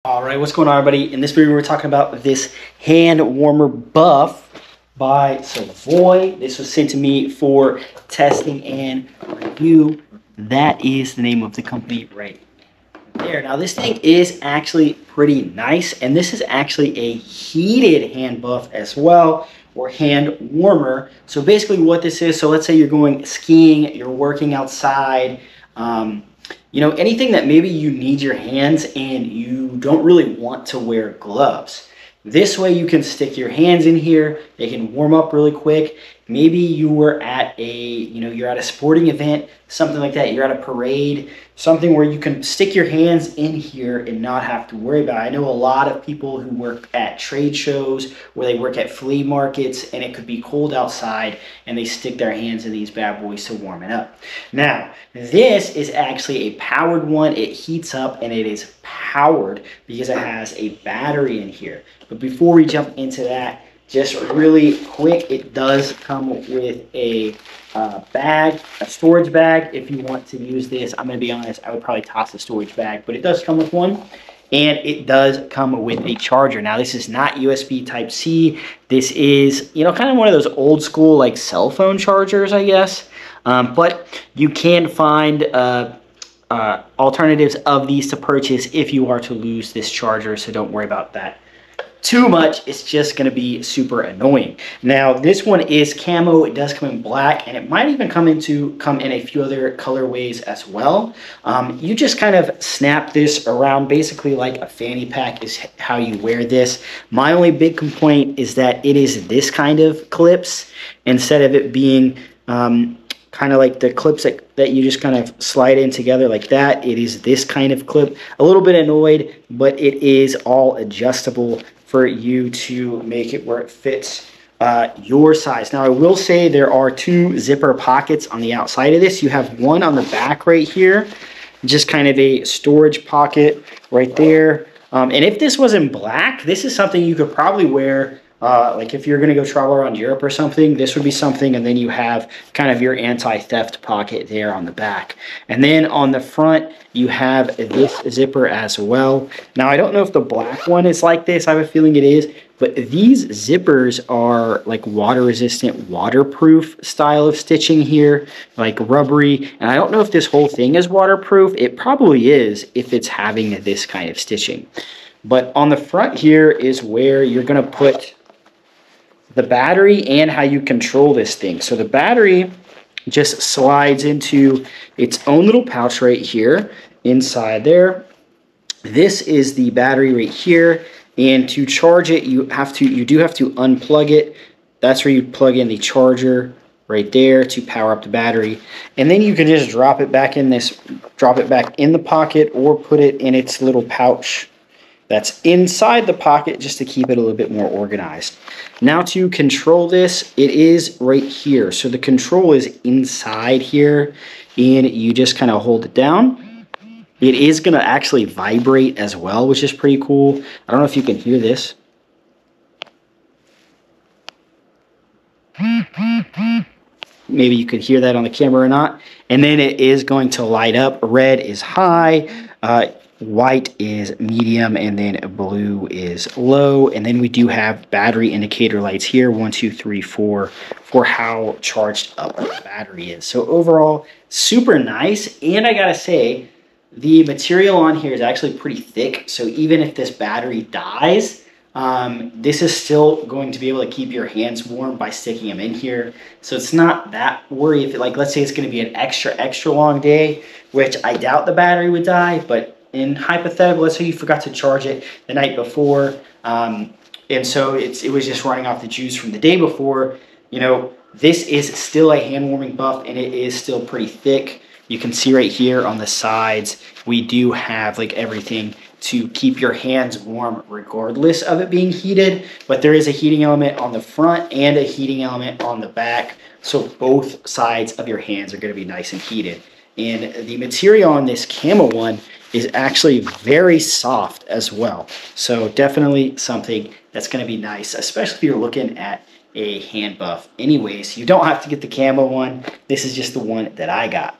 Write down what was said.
All right, what's going on, everybody? In this video, we're talking about this hand warmer buff by Savoy. This was sent to me for testing and review. That is the name of the company right there. Now, this thing is actually pretty nice, and this is actually a heated hand buff as well, or hand warmer. So basically what this is, so let's say you're going skiing, you're working outside, you know, anything that maybe you need your hands and you don't really want to wear gloves. This way you can stick your hands in here, they can warm up really quick. Maybe you were at you're at a sporting event, something like that. You're at a parade, something where you can stick your hands in here and not have to worry about it. I know a lot of people who work at trade shows, where they work at flea markets, and it could be cold outside, and they stick their hands in these bad boys to warm it up. Now, this is actually a powered one. It heats up, and it is powered because it has a battery in here. But before we jump into that, just really quick, it does come with a bag, a storage bag. If you want to use this, I'm going to be honest, I would probably toss the storage bag, but it does come with one. And it does come with a charger. Now, this is not USB Type-C. This is, you know, kind of one of those old school, like, cell phone chargers, I guess. But you can find alternatives of these to purchase if you are to lose this charger, so don't worry about that too much. It's just going to be super annoying. Now, this one is camo. It does come in black, and it might even come in a few other colorways as well. You just kind of snap this around, basically like a fanny pack is how you wear this. My only big complaint is that it is this kind of clips instead of it being kind of like the clips that you just kind of slide in together like that. It is this kind of clip. A little bit annoyed, but it is all adjustable for you to make it where it fits your size. Now, I will say there are two zipper pockets on the outside of this. You have one on the back right here, just kind of a storage pocket right there. And if this was in black, this is something you could probably wear like if you're going to go travel around Europe or something. This would be something, and then you have kind of your anti-theft pocket there on the back. And then on the front, you have this zipper as well. Now, I don't know if the black one is like this. I have a feeling it is. But these zippers are like water-resistant, waterproof style of stitching here, like rubbery. And I don't know if this whole thing is waterproof. It probably is if it's having this kind of stitching. But on the front here is where you're going to put the battery and how you control this thing. So the battery just slides into its own little pouch right here inside there. This is the battery right here, and to charge it you do have to unplug it. That's where you plug in the charger right there to power up the battery, and then you can just drop it back in the pocket, or put it in its little pouch that's inside the pocket, just to keep it a little bit more organized. Now, to control this, it is right here. So the control is inside here, and you just kind of hold it down. It is going to actually vibrate as well, which is pretty cool. I don't know if you can hear this. Maybe you could hear that on the camera or not. And then it is going to light up. Red is high. White is medium, and then blue is low. And then we do have battery indicator lights here, 1, 2, 3, 4, for how charged up the battery is. So overall, super nice. And I gotta say, the material on here is actually pretty thick. So even if this battery dies, this is still going to be able to keep your hands warm by sticking them in here. So it's not that worry if, like, let's say it's going to be an extra long day, which I doubt the battery would die, but in hypothetical, let's say you forgot to charge it the night before, and so it was just running off the juice from the day before, you know, this is still a hand warming buff, and it is still pretty thick. You can see right here on the sides, we do have like everything to keep your hands warm regardless of it being heated, but there is a heating element on the front and a heating element on the back, so both sides of your hands are going to be nice and heated. And the material on this camo one is actually very soft as well. So definitely something that's going to be nice, especially if you're looking at a hand buff. Anyways, you don't have to get the camo one. This is just the one that I got.